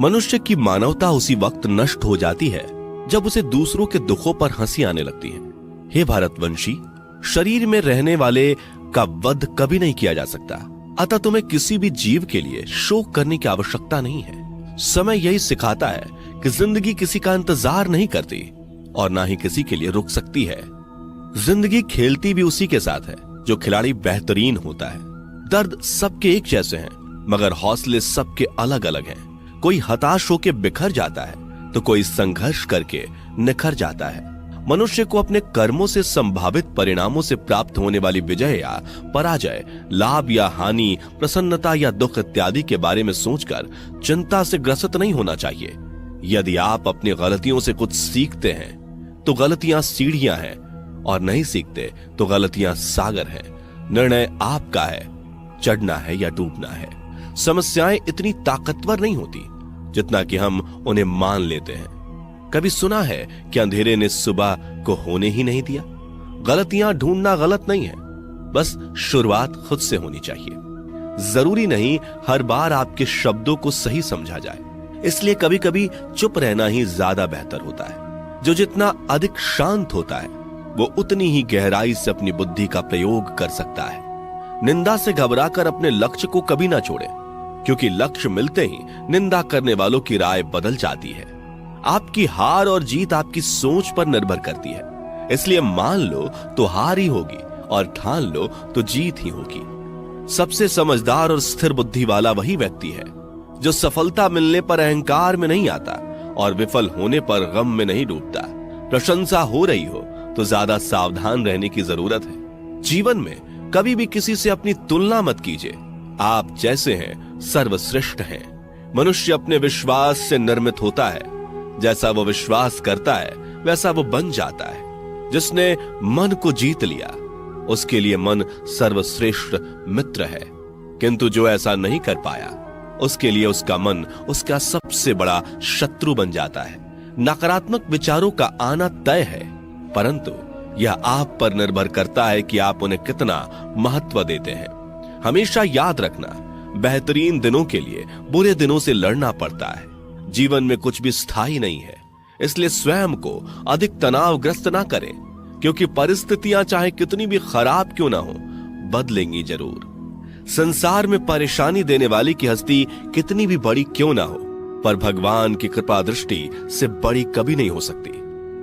मनुष्य की मानवता उसी वक्त नष्ट हो जाती है जब उसे दूसरों के दुखों पर हंसी आने लगती है। हे भारतवंशी, शरीर में रहने वाले का वध कभी नहीं किया जा सकता, अतः तुम्हें किसी भी जीव के लिए शोक करने की आवश्यकता नहीं है। समय यही सिखाता है कि जिंदगी किसी का इंतजार नहीं करती और ना ही किसी के लिए रुक सकती है। जिंदगी खेलती भी उसी के साथ है जो खिलाड़ी बेहतरीन होता है। दर्द सबके एक जैसे हैं, मगर हौसले सबके अलग अलग हैं। कोई हताश होकर बिखर जाता है तो कोई संघर्ष करके निखर जाता है। मनुष्य को अपने कर्मों से संभावित परिणामों से प्राप्त होने वाली विजय या पराजय, लाभ या हानि, प्रसन्नता या दुख इत्यादि के बारे में सोचकर चिंता से ग्रसित नहीं होना चाहिए। यदि आप अपनी गलतियों से कुछ सीखते हैं तो गलतियां सीढ़ियां हैं, और नहीं सीखते तो गलतियां सागर हैं। निर्णय आपका है, चढ़ना है या डूबना है। समस्याएं इतनी ताकतवर नहीं होती जितना कि हम उन्हें मान लेते हैं। कभी सुना है कि अंधेरे ने सुबह को होने ही नहीं दिया? गलतियां ढूंढना गलत नहीं है, बस शुरुआत खुद से होनी चाहिए। जरूरी नहीं हर बार आपके शब्दों को सही समझा जाए, इसलिए कभी कभी चुप रहना ही ज्यादा बेहतर होता है। जो जितना अधिक शांत होता है वो उतनी ही गहराई से अपनी बुद्धि का प्रयोग कर सकता है। निंदा से घबराकर अपने लक्ष्य को कभी ना छोड़े, क्योंकि लक्ष्य मिलते ही निंदा करने वालों की राय बदल जाती है। आपकी हार और जीत आपकी सोच पर निर्भर करती है, इसलिए मान लो तो हार ही होगी और ठान लो तो जीत ही होगी। सबसे समझदार और स्थिर बुद्धि वाला वही व्यक्ति है जो सफलता मिलने पर अहंकार में नहीं आता और विफल होने पर गम में नहीं डूबता। प्रशंसा हो रही हो तो ज्यादा सावधान रहने की जरूरत है। जीवन में कभी भी किसी से अपनी तुलना मत कीजिए। आप जैसे हैं सर्वश्रेष्ठ हैं। मनुष्य अपने विश्वास से निर्मित होता है। जैसा वो विश्वास करता है वैसा वो बन जाता है। जिसने मन को जीत लिया उसके लिए मन सर्वश्रेष्ठ मित्र है, किंतु जो ऐसा नहीं कर पाया उसके लिए उसका मन उसका सबसे बड़ा शत्रु बन जाता है। नकारात्मक विचारों का आना तय है, परंतु यह आप पर निर्भर करता है कि आप उन्हें कितना महत्व देते हैं। हमेशा याद रखना, बेहतरीन दिनों के लिए बुरे दिनों से लड़ना पड़ता है। जीवन में कुछ भी स्थायी नहीं है, इसलिए स्वयं को अधिक तनावग्रस्त ना करें, क्योंकि परिस्थितियां चाहे कितनी भी खराब क्यों ना हो, बदलेंगी जरूर। संसार में परेशानी देने वाली की हस्ती कितनी भी बड़ी क्यों ना हो, पर भगवान की कृपा दृष्टि से बड़ी कभी नहीं हो सकती।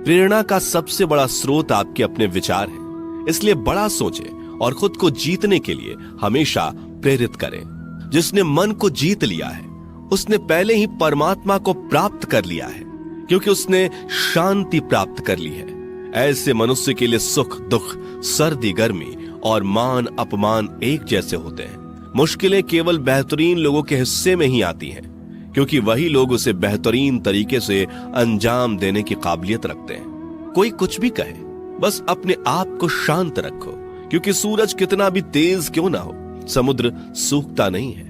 प्रेरणा का सबसे बड़ा स्रोत आपके अपने विचार हैं, इसलिए बड़ा सोचें और खुद को जीतने के लिए हमेशा प्रेरित करें। जिसने मन को जीत लिया है उसने पहले ही परमात्मा को प्राप्त कर लिया है, क्योंकि उसने शांति प्राप्त कर ली है। ऐसे मनुष्य के लिए सुख दुख, सर्दी गर्मी और मान अपमान एक जैसे होते हैं। मुश्किलें केवल बेहतरीन लोगों के हिस्से में ही आती हैं, क्योंकि वही लोग उसे बेहतरीन तरीके से अंजाम देने की काबिलियत रखते हैं। कोई कुछ भी कहे, बस अपने आप को शांत रखो, क्योंकि सूरज कितना भी तेज क्यों ना हो, समुद्र सूखता नहीं है।